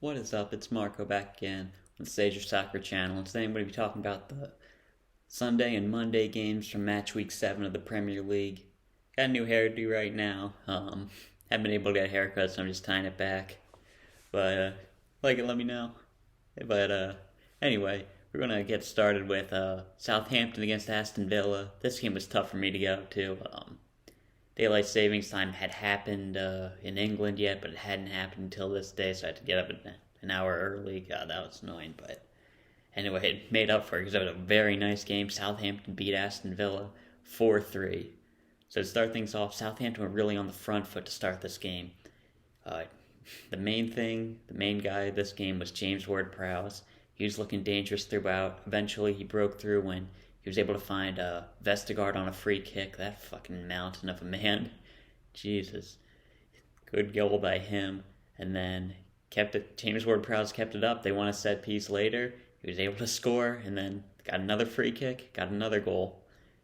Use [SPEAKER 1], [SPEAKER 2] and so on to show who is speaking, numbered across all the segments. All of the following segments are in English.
[SPEAKER 1] What is up? It's Marco back again on the Sage of Soccer channel. And today I'm going to be talking about the Sunday and Monday games from match week 7 of the Premier League. Got a new hairdo right now. Haven't been able to get a haircut, so I'm just tying it back. But, like it, let me know. But, anyway, we're going to get started with Southampton against Aston Villa. This game was tough for me to go to. Daylight savings time had happened in England yet, but it hadn't happened until this day, so I had to get up an hour early. God, that was annoying, but anyway, it made up for it because it was a very nice game. Southampton beat Aston Villa 4-3. So to start things off, Southampton were really on the front foot to start this game. The main guy of this game was James Ward-Prowse. He was looking dangerous throughout. Eventually, he broke through when he was able to find Vestergaard on a free kick. That fucking mountain of a man. Jesus. Good goal by him. And then James Ward-Prowse kept it up. They won a set piece later. He was able to score and then got another free kick, got another goal.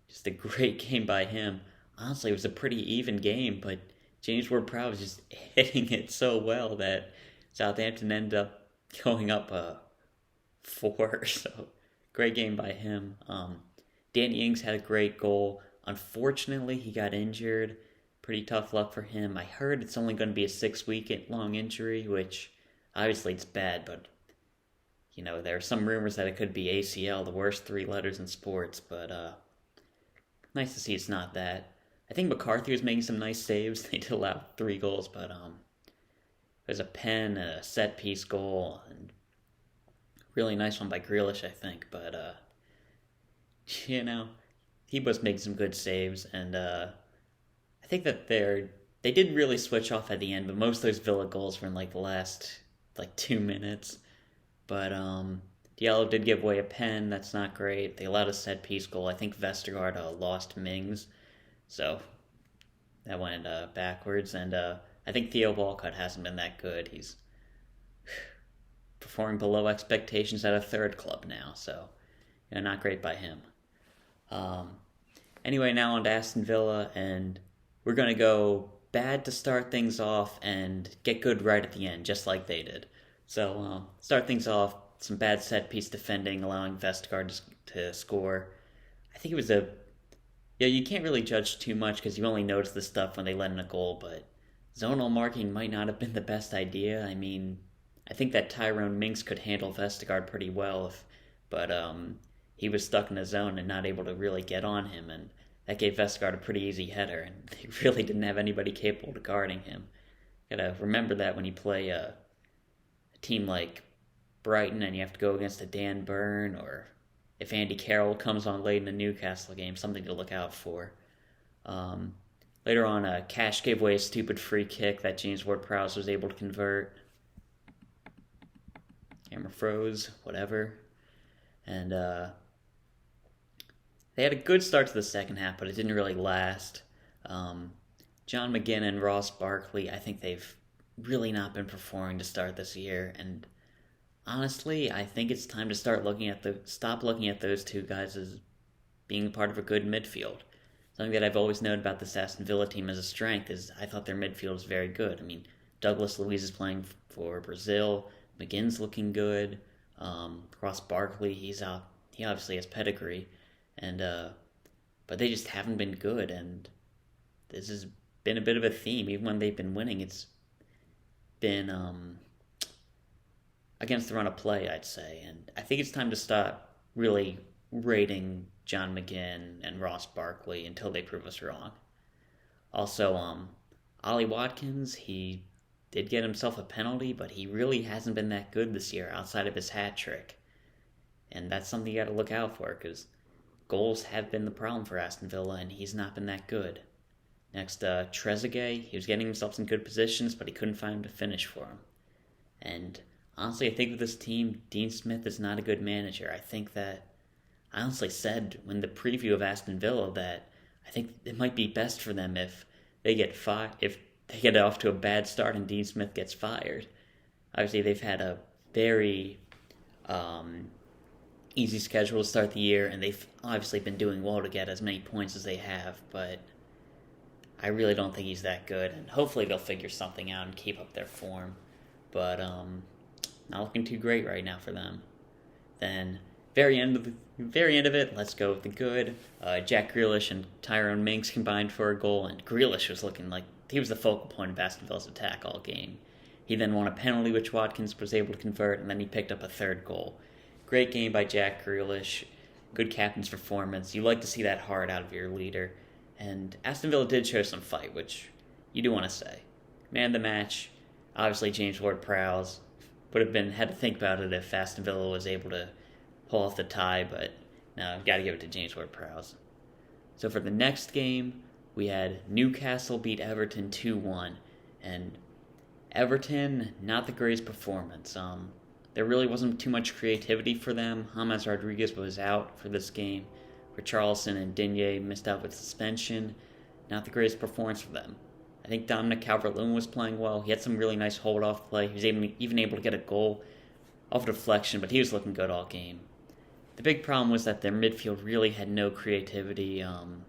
[SPEAKER 1] Just a great game by him. Honestly, it was a pretty even game, but James Ward-Prowse was just hitting it so well that Southampton ended up going up 4. So great game by him. Danny Ings had a great goal. Unfortunately, he got injured. Pretty tough luck for him. I heard it's only going to be a 6-week long injury, which obviously it's bad, but there are some rumors that it could be ACL, the worst 3 letters in sports, but nice to see it's not that. I think McCarthy was making some nice saves. They did allow 3 goals, but there's a pen, a set piece goal, and really nice one by Grealish, I think, but he was making some good saves, and I think that they did really switch off at the end, but most of those Villa goals were in the last 2 minutes. But Diallo did give away a pen. That's not great. They allowed a set piece goal. I think Vestergaard lost Mings, so that went backwards. And I think Theo Walcott hasn't been that good. He's performing below expectations at a third club now, so not great by him. Anyway, now on to Aston Villa, and we're going to go bad to start things off and get good right at the end, just like they did. So, start things off, some bad set-piece defending, allowing Vestergaard to score. I think it was you can't really judge too much because you only notice the stuff when they let in a goal, but zonal marking might not have been the best idea. I mean, I think that Tyrone Mings could handle Vestergaard pretty well, but he was stuck in the zone and not able to really get on him, and that gave Vestergaard a pretty easy header, and they really didn't have anybody capable of guarding him. Gotta remember that when you play a team like Brighton and you have to go against a Dan Burn, or if Andy Carroll comes on late in the Newcastle game, something to look out for. Later on, Cash gave away a stupid free kick that James Ward-Prowse was able to convert. Camera froze, whatever. And they had a good start to the second half, but it didn't really last. John McGinn and Ross Barkley, I think they've really not been performing to start this year, and honestly, I think it's time to stop looking at those 2 guys as being part of a good midfield. Something that I've always known about this Aston Villa team as a strength is I thought their midfield was very good. I mean, Douglas Luiz is playing for Brazil, McGinn's looking good, Ross Barkley, he obviously has pedigree, and but they just haven't been good, and this has been a bit of a theme. Even when they've been winning, it's been against the run of play, I'd say, and I think it's time to stop really rating John McGinn and Ross Barkley until they prove us wrong. Also, Ollie Watkins, he did get himself a penalty, but he really hasn't been that good this year outside of his hat trick, and that's something you got to look out for because goals have been the problem for Aston Villa, and he's not been that good. Next, Trezeguet, he was getting himself in good positions, but he couldn't find a finish for him. And honestly, I think with this team, Dean Smith is not a good manager. I honestly said when the preview of Aston Villa that I think it might be best for them if they get off to a bad start and Dean Smith gets fired. Obviously, they've had a very easy schedule to start the year, and they've obviously been doing well to get as many points as they have, but I really don't think he's that good, and hopefully they'll figure something out and keep up their form. But not looking too great right now for them. Then very end of it, let's go with the good. Jack Grealish and Tyrone Mings combined for a goal, and Grealish was looking like he was the focal point of Aston Villa's attack all game. He then won a penalty which Watkins was able to convert, and then he picked up a third goal. Great game by Jack Grealish. Good captain's performance. You like to see that heart out of your leader. And Aston Villa did show some fight, which you do want to say. Man of the match, obviously James Ward-Prowse. Would have had to think about it if Aston Villa was able to pull off the tie, but no, got to give it to James Ward-Prowse. So for the next game, we had Newcastle beat Everton 2-1, and Everton, not the greatest performance. There really wasn't too much creativity for them. James Rodriguez was out for this game. Richarlison and Digne missed out with suspension. Not the greatest performance for them. I think Dominic Calvert-Lewin was playing well. He had some really nice hold-off play. He was even able to get a goal off deflection, but he was looking good all game. The big problem was that their midfield really had no creativity. When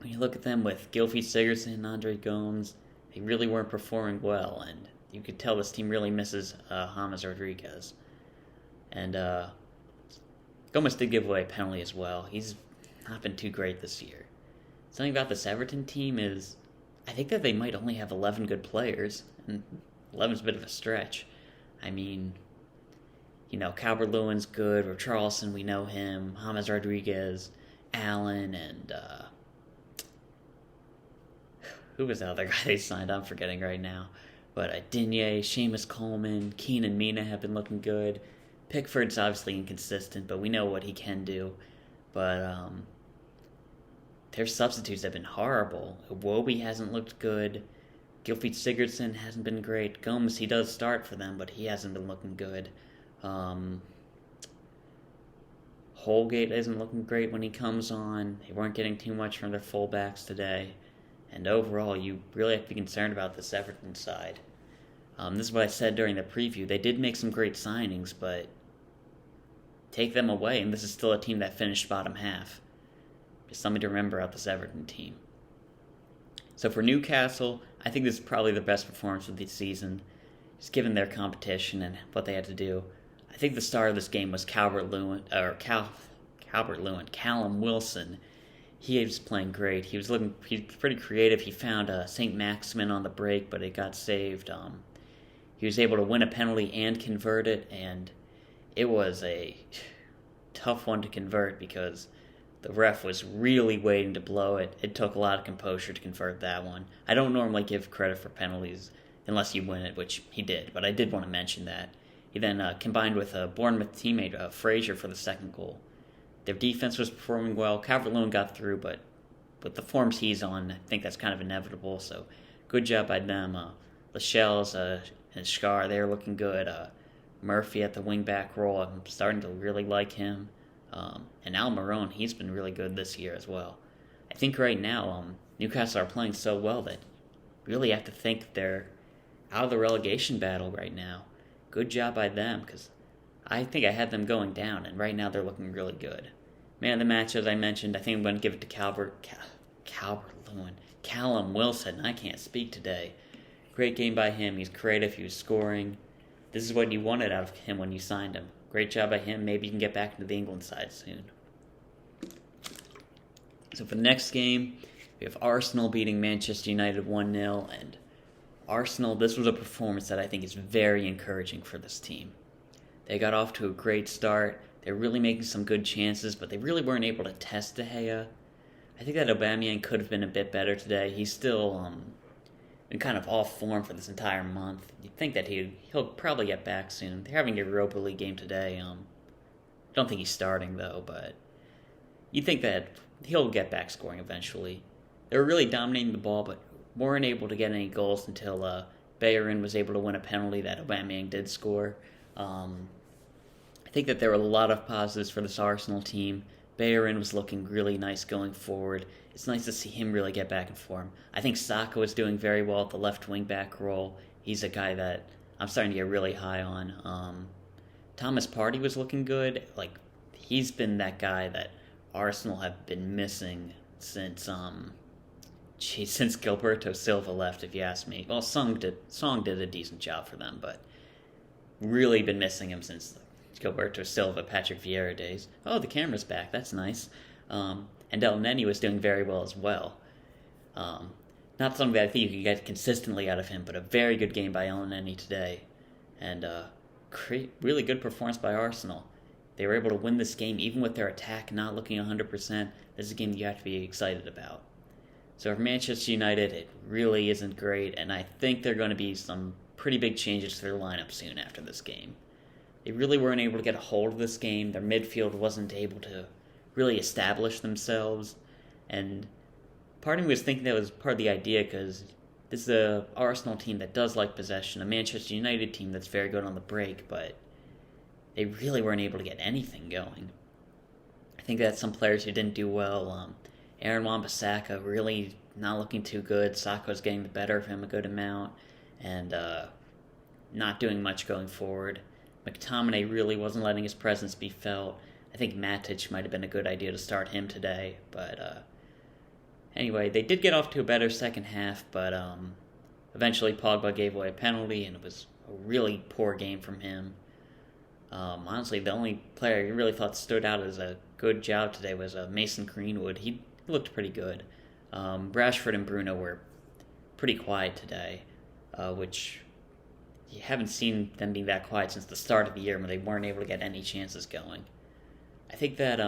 [SPEAKER 1] you look at them with Gylfi Sigurdsson and Andre Gomes, they really weren't performing well, and you could tell this team really misses James Rodriguez. And Gomez did give away a penalty as well. He's not been too great this year. Something about this Everton team is, I think that they might only have 11 good players, and 11's a bit of a stretch. I mean, Calvert-Lewin's good, Richarlison, we know him, James Rodriguez, Allen, and who was the other guy they signed? I'm forgetting right now. But Digne, Seamus Coleman, Keane and Mina have been looking good. Pickford's obviously inconsistent, but we know what he can do. But their substitutes have been horrible. Iwobi hasn't looked good. Gylfi Sigurdsson hasn't been great. Gomes, he does start for them, but he hasn't been looking good. Holgate isn't looking great when he comes on. They weren't getting too much from their fullbacks today. And overall, you really have to be concerned about this Everton side. This is what I said during the preview. They did make some great signings, but take them away, and this is still a team that finished bottom half. Just something to remember about this Everton team. So for Newcastle, I think this is probably the best performance of the season, just given their competition and what they had to do. I think the star of this game was Callum Wilson. He was playing great. He was pretty creative. He found St. Maximin on the break, but it got saved. He was able to win a penalty and convert it, and it was a tough one to convert because the ref was really waiting to blow it. It took a lot of composure to convert that one. I don't normally give credit for penalties unless you win it, which he did, but I did want to mention that. He then combined with a Bournemouth teammate, Frazier, for the second goal. Their defense was performing well. Calvert-Lewin got through, but with the forms he's on, I think that's kind of inevitable. So good job by them. Lascelles and Scar, they're looking good. Murphy at the wing-back role, I'm starting to really like him. And Almiron, he's been really good this year as well. I think right now Newcastle are playing so well that really have to think they're out of the relegation battle right now. Good job by them, because I think I had them going down, and right now they're looking really good. Man of the match, as I mentioned, I think I'm going to give it to Callum Wilson. I can't speak today. Great game by him. He's creative. He was scoring. This is what you wanted out of him when you signed him. Great job by him. Maybe you can get back into the England side soon. So for the next game, we have Arsenal beating Manchester United 1-0. And Arsenal, this was a performance that I think is very encouraging for this team. They got off to a great start. They're really making some good chances, but they really weren't able to test De Gea. I think that Aubameyang could have been a bit better today. He's still been kind of off form for this entire month. You'd think that he'll probably get back soon. They're having a Europa League game today. Don't think he's starting, though, but you'd think that he'll get back scoring eventually. They were really dominating the ball, but weren't able to get any goals until Bellerin was able to win a penalty that Aubameyang did score. I think that there were a lot of positives for this Arsenal team. Bellerin was looking really nice going forward. It's nice to see him really get back in form. I think Saka was doing very well at the left wing back role. He's a guy that I'm starting to get really high on. Thomas Partey was looking good. He's been that guy that Arsenal have been missing since Gilberto Silva left, if you ask me. Well, Song did a decent job for them, but really been missing him since Gilberto Silva, Patrick Vieira days. Oh, the camera's back. That's nice. And El Neni was doing very well as well. Not something that I think you can get consistently out of him, but a very good game by El Neni today. And really good performance by Arsenal. They were able to win this game even with their attack not looking 100%. This is a game that you have to be excited about. So for Manchester United, it really isn't great, and I think there are going to be some pretty big changes to their lineup soon after this game. They really weren't able to get a hold of this game. Their midfield wasn't able to really establish themselves, and part of me was thinking that was part of the idea because this is an Arsenal team that does like possession, a Manchester United team that's very good on the break, but they really weren't able to get anything going. I think that some players who didn't do well, Aaron Wan-Bissaka really not looking too good. Sakho's getting the better of him a good amount, and not doing much going forward. McTominay really wasn't letting his presence be felt. I think Matic might have been a good idea to start him today, but anyway, they did get off to a better second half, but eventually Pogba gave away a penalty, and it was a really poor game from him. Honestly, the only player I really thought stood out as a good job today was Mason Greenwood. He looked pretty good. Rashford and Bruno were pretty quiet today, which you haven't seen them being that quiet since the start of the year when they weren't able to get any chances going. I think that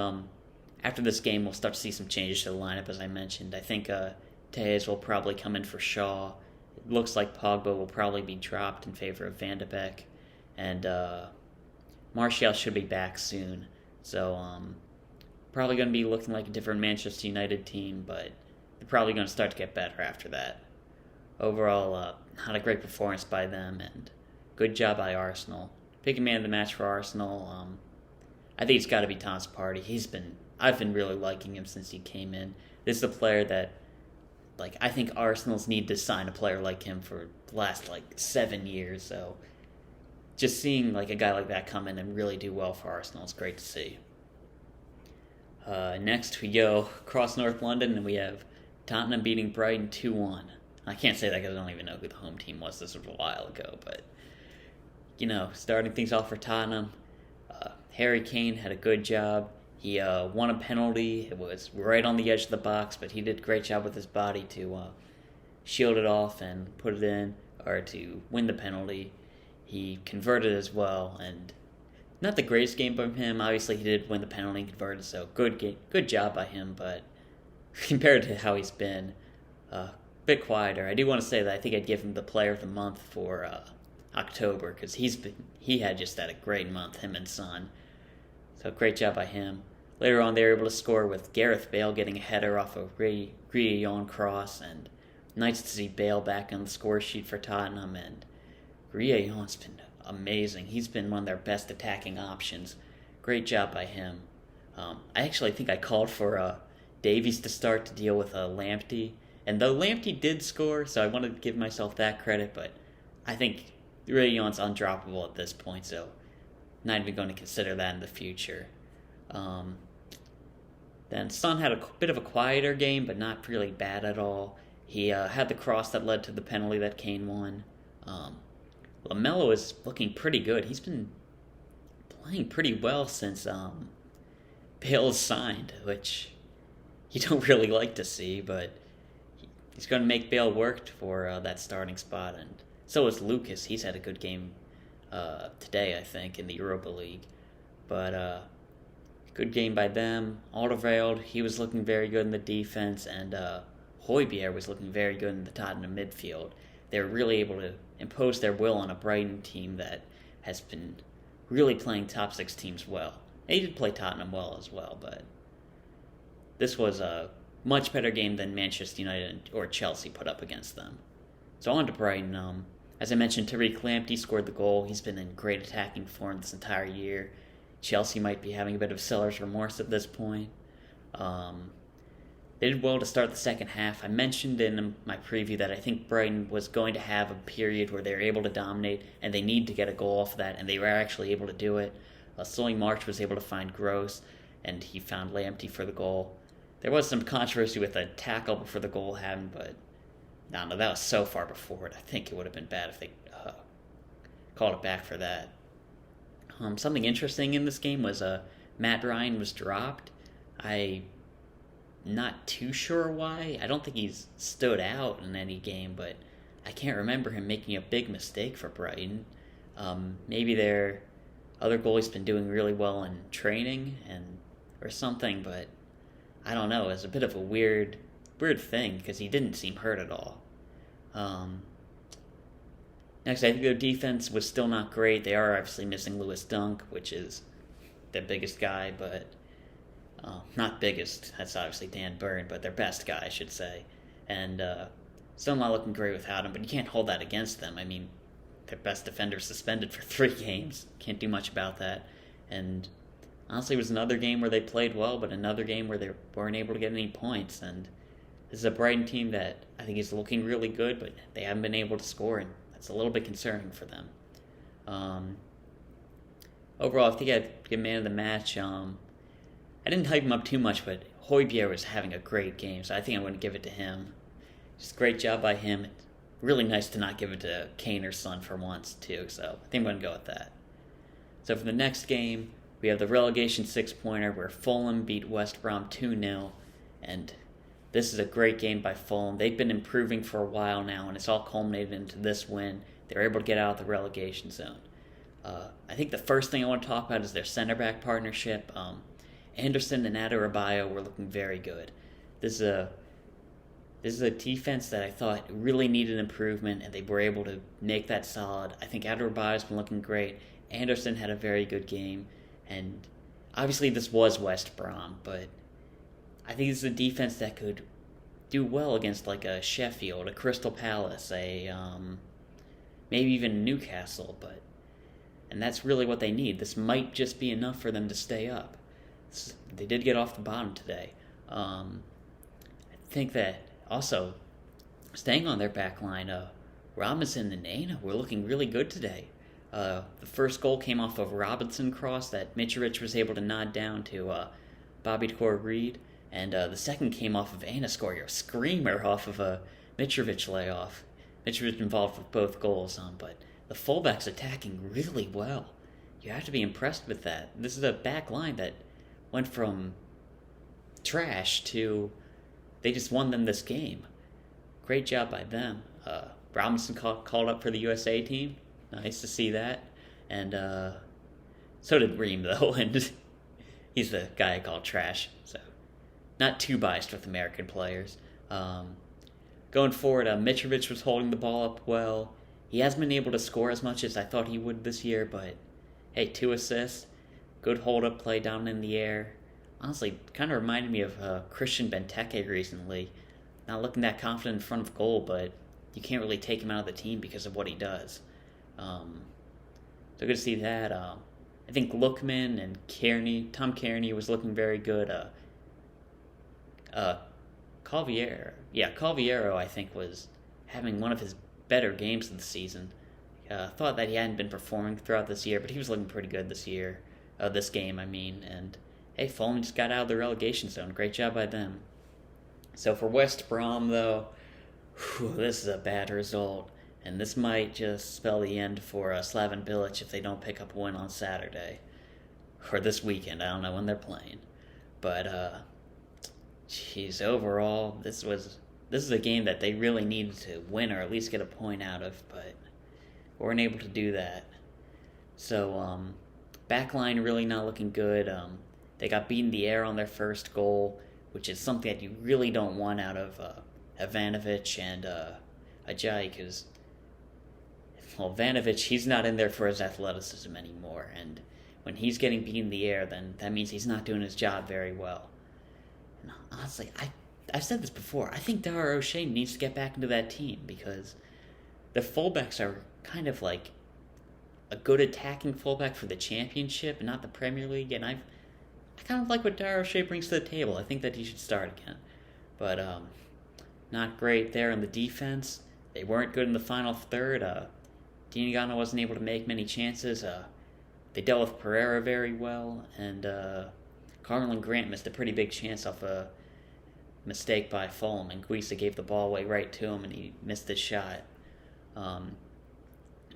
[SPEAKER 1] after this game we'll start to see some changes to the lineup, as I mentioned. I think Tejas will probably come in for Shaw. It looks like Pogba will probably be dropped in favor of Van de Beek, and Martial should be back soon. So probably going to be looking like a different Manchester United team, but they're probably going to start to get better after that. Overall, not a great performance by them, and good job by Arsenal. Picking man of the match for Arsenal, I think it's got to be Thomas Partey. I've been really liking him since he came in. This is a player that, I think Arsenal's need to sign a player like him for the last 7 years. So just seeing a guy like that come in and really do well for Arsenal is great to see. Next we go across North London, and we have Tottenham beating Brighton 2-1. I can't say that because I don't even know who the home team was. This was a while ago, but starting things off for Tottenham, Harry Kane had a good job. He won a penalty. It was right on the edge of the box, but he did a great job with his body to shield it off and put it in, or to win the penalty. He converted as well, and not the greatest game from him. Obviously, he did win the penalty and converted, so good job by him, but compared to how he's been, a bit quieter. I do want to say that I think I'd give him the player of the month for October, because he had just had a great month, him and Son. So great job by him. Later on, they were able to score with Gareth Bale getting a header off a Reguilón cross, and nice to see Bale back on the score sheet for Tottenham, and Reguilón's been amazing. He's been one of their best attacking options. Great job by him. I actually think I called for Davies to start to deal with Lamptey, and though Lamptey did score, so I wanted to give myself that credit, but I think Reguilón's undroppable at this point, so not even going to consider that in the future. Then Son had a bit of a quieter game, but not really bad at all. He had the cross that led to the penalty that Kane won. Lamella is looking pretty good. He's been playing pretty well since Bale's signed, which you don't really like to see, but he's going to make Bale work for that starting spot, and so is Lucas. He's had a good game today, I think, in the Europa League. But good game by them. Alderweireld, he was looking very good in the defense, and Højbjerg was looking very good in the Tottenham midfield. They were really able to impose their will on a Brighton team that has been really playing top six teams well. They did play Tottenham well as well, but this was a much better game than Manchester United or Chelsea put up against them. So on to Brighton. As I mentioned, Tariq Lamptey scored the goal. He's been in great attacking form this entire year. Chelsea might be having a bit of seller's remorse at this point. They did well to start the second half. I mentioned in my preview that I think Brighton was going to have a period where they were able to dominate, and they need to get a goal off of that, and they were actually able to do it. Solly March was able to find Gross, and he found Lamptey for the goal. There was some controversy with a tackle before the goal happened, but no, that was so far before it. I think it would have been bad if they called it back for that. Something interesting in this game was Matt Ryan was dropped. I'm not too sure why. I don't think he's stood out in any game, but I can't remember him making a big mistake for Brighton. Maybe their other goalie's been doing really well in training or something, but I don't know. It's a bit of a weird thing because he didn't seem hurt at all. Next, I think their defense was still not great. They are obviously missing Lewis Dunk, which is their biggest guy, but not biggest. That's obviously Dan Burn, but their best guy, I should say. And still not looking great without him, but you can't hold that against them. I mean, their best defender suspended for 3 games. Can't do much about that. And honestly, it was another game where they played well, but another game where they weren't able to get any points. And this is a Brighton team that I think is looking really good, but they haven't been able to score, and that's a little bit concerning for them. Overall, I think I'd give man of the match. I didn't hype him up too much, but Højbjerg was having a great game, so I think I'm going to give it to him. Just a great job by him. It's really nice to not give it to Kane or Son for once, too, so I think I'm going to go with that. So for the next game, we have the relegation 6-pointer where Fulham beat West Brom 2-0, and this is a great game by Fulham. They've been improving for a while now, and it's all culminated into this win. They were able to get out of the relegation zone. I think the first thing I want to talk about is their center back partnership. Anderson and Adarabioyo were looking very good. This is a defense that I thought really needed improvement, and they were able to make that solid. I think Adarabioyo's been looking great. Anderson had a very good game, and obviously this was West Brom, but I think this is a defense that could do well against like a Sheffield, a Crystal Palace, maybe even Newcastle, and that's really what they need. This might just be enough for them to stay up. They did get off the bottom today. I think that also, staying on their back line, Robinson and Aina were looking really good today. The first goal came off of a Robinson cross that Mitrovic was able to nod down to Bobby Reed, and the second came off of Aina scoring a screamer off of a Mitrovic layoff. Mitrovic involved with both goals, but the fullback's attacking really well. You have to be impressed with that. This is a back line that went from trash to they just won them this game. Great job by them. Robinson called up for the USA team. Nice to see that. And so did Ream, though, and he's the guy I call trash. So not too biased with American players. Going forward, Mitrovic was holding the ball up well. He hasn't been able to score as much as I thought he would this year, but hey, 2 assists, good hold-up play down in the air. Honestly, kind of reminded me of Christian Benteke recently. Not looking that confident in front of goal, but you can't really take him out of the team because of what he does. So good to see that. I think Lookman and Tom Kearney was looking very good. Calviero, I think, was having one of his better games of the season. Thought that he hadn't been performing throughout this year, but he was looking pretty good this game, and hey, Fulham just got out of the relegation zone. Great job by them. So for West Brom, though, this is a bad result, and this might just spell the end for Slaven Bilic if they don't pick up a win on Saturday. Or this weekend, I don't know when they're playing. But, overall, this is a game that they really needed to win or at least get a point out of, but weren't able to do that. So, backline really not looking good. They got beaten in the air on their first goal, which is something that you really don't want out of Ivanovic and Ajayi, because Ivanovic, he's not in there for his athleticism anymore, and when he's getting beaten in the air, then that means he's not doing his job very well. And honestly, I've said this before, I think Dara O'Shea needs to get back into that team, because the fullbacks are kind of like a good attacking fullback for the championship and not the Premier League, and I kind of like what Dara O'Shea brings to the table. I think that he should start again. But not great there in the defense. They weren't good in the final third. Diangana wasn't able to make many chances. They dealt with Pereira very well, and Carlin Grant missed a pretty big chance off a mistake by Fulham, and Guisa gave the ball away right to him, and he missed his shot.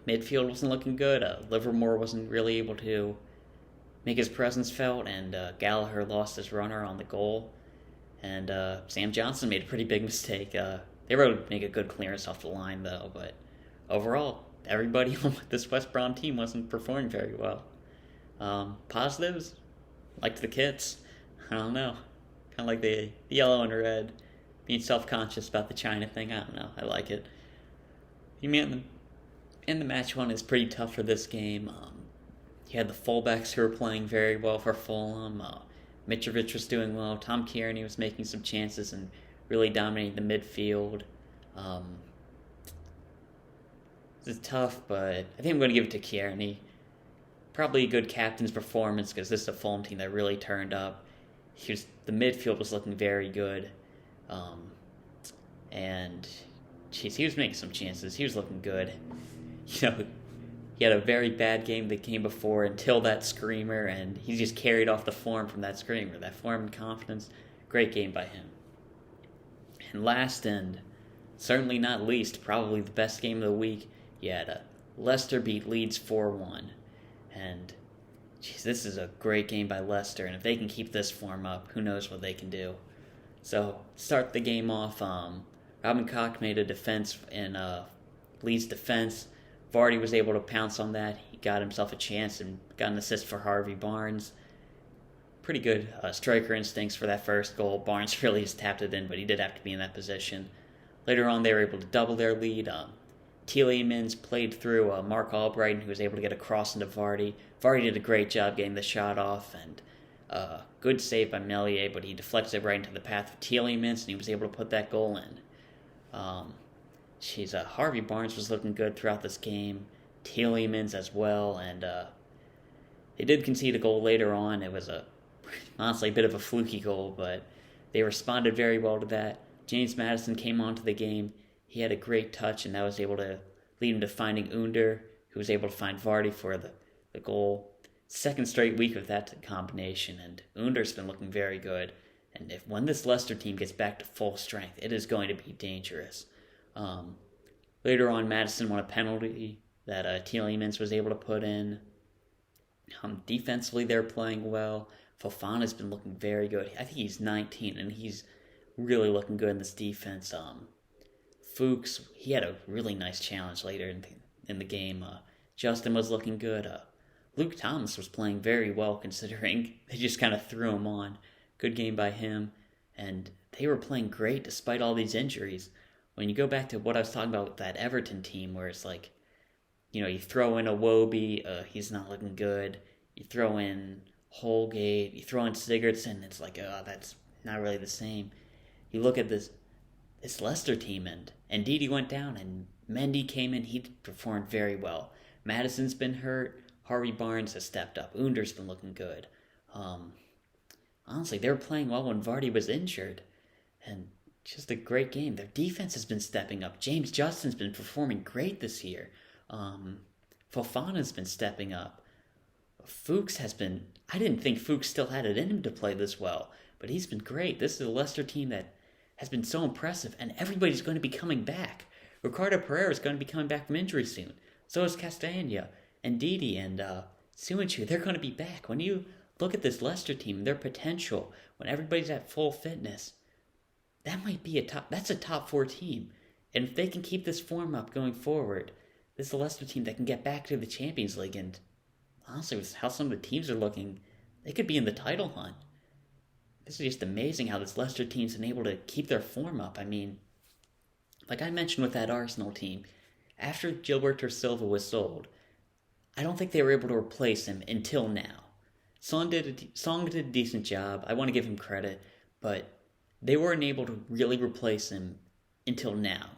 [SPEAKER 1] midfield wasn't looking good. Livermore wasn't really able to make his presence felt, and Gallagher lost his runner on the goal. And Sam Johnson made a pretty big mistake. They were able to make a good clearance off the line, though, but overall, everybody on this West Brom team wasn't performing very well. Positives? Liked the kits. I don't know. Kind of like the yellow and red. Being self-conscious about the China thing. I don't know. I like it. You mean in the match one is pretty tough for this game. You had the fullbacks who were playing very well for Fulham. Mitrovic was doing well. Tom Kearney was making some chances and really dominating the midfield. It's tough, but I think I'm going to give it to Kearney. Probably a good captain's performance because this is a Fulham team that really turned up. The midfield was looking very good. And he was making some chances. He was looking good. He had a very bad game the game before until that screamer, and he just carried off the form from that screamer. That form and confidence, great game by him. And last and certainly not least, probably the best game of the week, you had Leicester beat Leeds 4-1. And this is a great game by Leicester, and if they can keep this form up, who knows what they can do. So, start the game off, Robin Koch made a defense in Leeds' defense. Vardy was able to pounce on that. He got himself a chance and got an assist for Harvey Barnes. Pretty good striker instincts for that first goal. Barnes really just tapped it in, but he did have to be in that position. Later on, they were able to double their lead. Tielemans played through Mark Albrighton, who was able to get a cross into Vardy. Vardy did a great job getting the shot off, and good save by Melier, but he deflected it right into the path of Tielemans, and he was able to put that goal in. Harvey Barnes was looking good throughout this game. Tielemans as well, and they did concede a goal later on. It was honestly a bit of a fluky goal, but they responded very well to that. James Maddison came onto the game. He had a great touch, and that was able to lead him to finding Under, who was able to find Vardy for the goal. Second straight week of that combination, and Under's been looking very good. And when this Leicester team gets back to full strength, it is going to be dangerous. Later on, Maddison won a penalty that Tielemans was able to put in. Defensively, they're playing well. Fofana's been looking very good. I think he's 19, and he's really looking good in this defense. Fuchs, he had a really nice challenge later in the game. Justin was looking good. Luke Thomas was playing very well considering they just kind of threw him on. Good game by him. And they were playing great despite all these injuries. When you go back to what I was talking about with that Everton team where it's like, you throw in a Wobie, he's not looking good. You throw in Holgate, you throw in Sigurdsson, it's like, that's not really the same. You look at this Leicester team, and Ndidi went down, and Mendy came in. He performed very well. Maddison's been hurt. Harvey Barnes has stepped up. Under's been looking good. Honestly, they were playing well when Vardy was injured, and just a great game. Their defense has been stepping up. James Justin's been performing great this year. Fofana's been stepping up. Fuchs has been... I didn't think Fuchs still had it in him to play this well, but he's been great. This is a Leicester team that has been so impressive, and everybody's going to be coming back. Ricardo Pereira is going to be coming back from injury soon. So is Castagna, and Didi, and Suinchu. They're going to be back. When you look at this Leicester team, their potential, when everybody's at full fitness, that's a top 4 team. And if they can keep this form up going forward, this is a Leicester team that can get back to the Champions League, and honestly, with how some of the teams are looking, they could be in the title hunt. This is just amazing how this Leicester team's been able to keep their form up. I mean, like I mentioned with that Arsenal team, after Gilberto Silva was sold, I don't think they were able to replace him until now. Song did a decent job. I want to give him credit, but they weren't able to really replace him until now.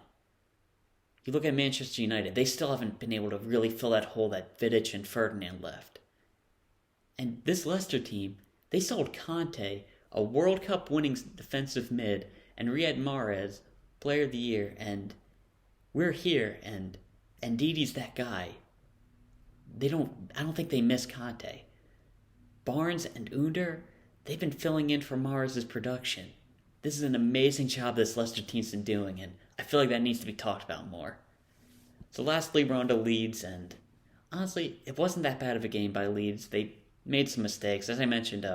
[SPEAKER 1] You look at Manchester United, they still haven't been able to really fill that hole that Vidic and Ferdinand left. And this Leicester team, they sold Conte, a World Cup winning defensive mid, and Riyad Mahrez, player of the year, and we're here, and Didi's that guy. I don't think they miss Conte. Barnes and Under, they've been filling in for Mahrez's production. This is an amazing job this Leicester team's been doing, and I feel like that needs to be talked about more. So lastly, we're on to Leeds, and honestly, it wasn't that bad of a game by Leeds. They made some mistakes. As I mentioned,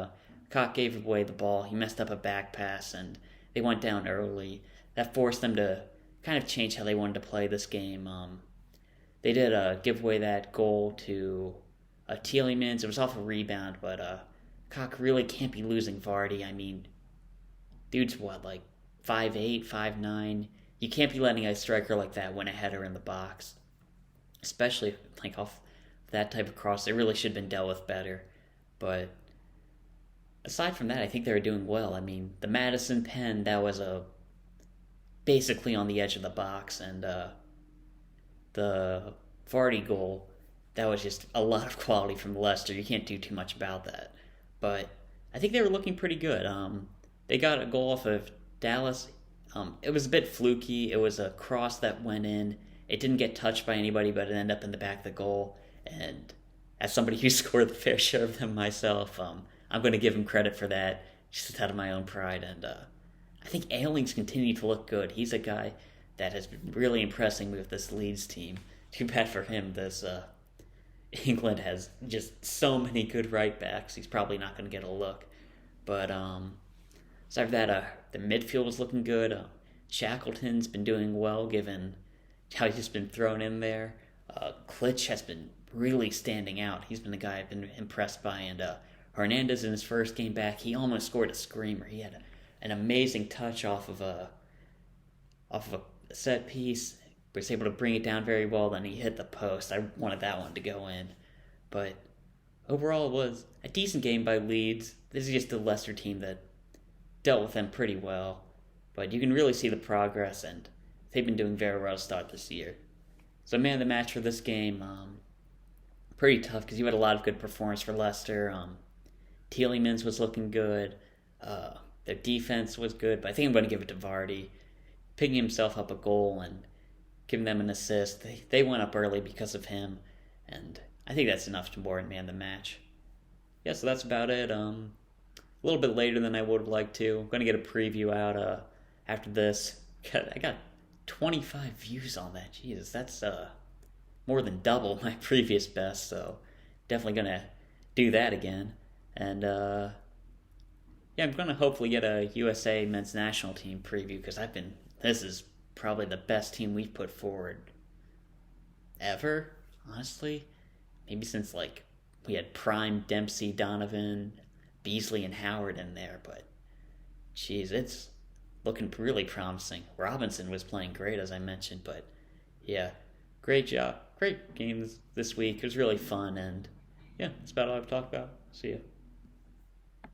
[SPEAKER 1] Koch gave away the ball. He messed up a back pass, and they went down early. That forced them to kind of change how they wanted to play this game. They did give away that goal to Tielemans. It was off a rebound, but Koch really can't be losing Vardy. I mean, dude's what, like 5'8", 5'9"? You can't be letting a striker like that win a header in the box, especially like off that type of cross. They really should have been dealt with better. But aside from that, I think they were doing well. I mean, the Maddison pen, that was basically on the edge of the box, and the Vardy goal, that was just a lot of quality from Leicester. You can't do too much about that. But I think they were looking pretty good. They got a goal off of Dallas. It was a bit fluky. It was a cross that went in. It didn't get touched by anybody, but it ended up in the back of the goal. And as somebody who scored the fair share of them myself, I'm going to give him credit for that, just out of my own pride. And I think Ayling's continued to look good. He's a guy that has been really impressing me with this Leeds team. Too bad for him. This England has just so many good right backs. He's probably not going to get a look. But aside from that, the midfield was looking good. Shackleton's been doing well, given how he's just been thrown in there. Klitsch has been really standing out. He's been the guy I've been impressed by. And Hernandez, in his first game back, he almost scored a screamer. He had an amazing touch off of a set piece. Was able to bring it down very well. Then he hit the post. I wanted that one to go in. But overall, it was a decent game by Leeds. This is just a Leicester team that dealt with them pretty well. But you can really see the progress, and they've been doing very well to start this year. So man of the match for this game, pretty tough because you had a lot of good performance for Leicester. Tielemans was looking good. Their defense was good, but I think I'm going to give it to Vardy. Picking himself up a goal and giving them an assist. They went up early because of him, and I think that's enough to warrant man of the match. Yeah, so that's about it. A little bit later than I would have liked to. I'm going to get a preview out after this. I got 25 views on that. Jesus, that's more than double my previous best, so definitely going to do that again. And yeah, I'm going to hopefully get a USA men's national team preview, because this is probably the best team we've put forward ever, honestly. Maybe since we had Prime, Dempsey, Donovan, Beasley, and Howard in there, but geez, it's looking really promising. Robinson was playing great, as I mentioned, but yeah, great job. Great games this week. It was really fun, and yeah, that's about all I've talked about. See ya.